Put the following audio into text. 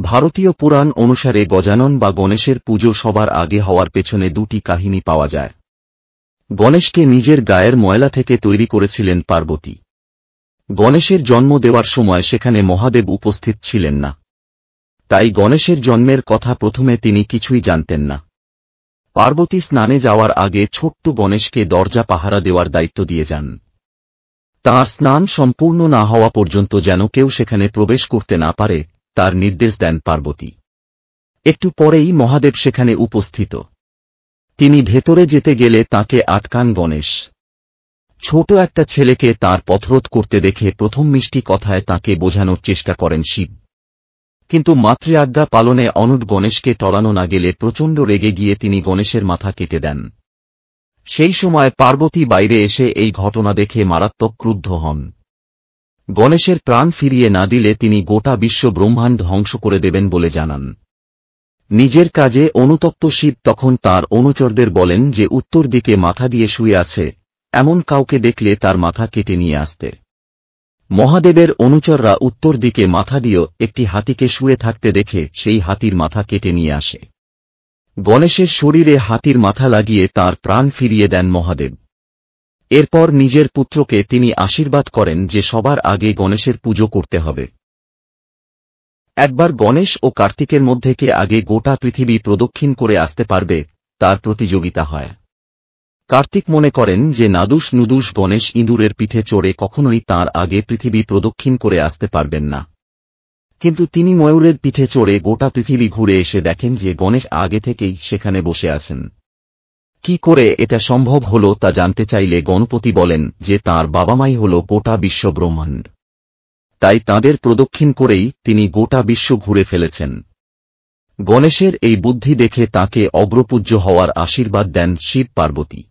ভারতীয় পুরাণ অনুসারে গজানন বা গণেশের পুজো সবার আগে হওয়ার পেছনে দুটি কাহিনী পাওয়া যায়। গণেশকে নিজের গায়ের ময়লা থেকে তৈরি করেছিলেন পার্বতী। গণেশের জন্ম দেওয়ার সময় সেখানে মহাদেব উপস্থিত ছিলেন না, তাই গণেশের জন্মের কথা প্রথমে তিনি কিছুই জানতেন না। পার্বতী স্নানে যাওয়ার আগে ছোট্ট গণেশকে দরজা পাহারা দেওয়ার দায়িত্ব দিয়ে যান। তাঁর স্নান সম্পূর্ণ না হওয়া পর্যন্ত যেন কেউ সেখানে প্রবেশ করতে না পারে তার নির্দেশ দেন পার্বতী। একটু পরেই মহাদেব সেখানে উপস্থিত। তিনি ভেতরে যেতে গেলে তাকে আটকান গণেশ। ছোট একটা ছেলেকে তার পথরোধ করতে দেখে প্রথম মিষ্টি কথায় তাকে বোঝানোর চেষ্টা করেন শিব, কিন্তু মাতৃআজ্ঞা পালনে অনুট গণেশকে টলানো না গেলে প্রচণ্ড রেগে গিয়ে তিনি গণেশের মাথা কেটে দেন। সেই সময় পার্বতী বাইরে এসে এই ঘটনা দেখে মারাত্মক ক্রুদ্ধ হন। গণেশের প্রাণ ফিরিয়ে না দিলে তিনি গোটা বিশ্ব ব্রহ্মাণ্ড ধ্বংস করে দেবেন বলে জানান। নিজের কাজে অনুতপ্ত শিব তখন তার অনুচরদের বলেন যে উত্তর দিকে মাথা দিয়ে শুয়ে আছে এমন কাউকে দেখলে তার মাথা কেটে নিয়ে আসতে। মহাদেবের অনুচররা উত্তর দিকে মাথা দিয়ে একটি হাতিকে শুয়ে থাকতে দেখে সেই হাতির মাথা কেটে নিয়ে আসে। গণেশের শরীরে হাতির মাথা লাগিয়ে তার প্রাণ ফিরিয়ে দেন মহাদেব। এরপর নিজের পুত্রকে তিনি আশীর্বাদ করেন যে সবার আগে গণেশের পুজো করতে হবে। একবার গণেশ ও কার্তিকের মধ্যে কে আগে গোটা পৃথিবী প্রদক্ষিণ করে আসতে পারবে তার প্রতিযোগিতা হয়। কার্তিক মনে করেন যে নাদুস নুদুস গণেশ ইঁদুরের পিঠে চড়ে কখনোই তার আগে পৃথিবী প্রদক্ষিণ করে আসতে পারবেন না, কিন্তু তিনি ময়ূরের পিঠে চড়ে গোটা পৃথিবী ঘুরে এসে দেখেন যে গণেশ আগে থেকেই সেখানে বসে আছেন। কি করে এটা সম্ভব হল তা জানতে চাইলে গণপতি বলেন যে তাঁর বাবা মাই হল গোটা বিশ্ব ব্রহ্মাণ্ড, তাই তাঁদের প্রদক্ষিণ করেই তিনি গোটা বিশ্ব ঘুরে ফেলেছেন। গণেশের এই বুদ্ধি দেখে তাঁকে অগ্রপূজ্য হওয়ার আশীর্বাদ দেন শিব পার্বতী।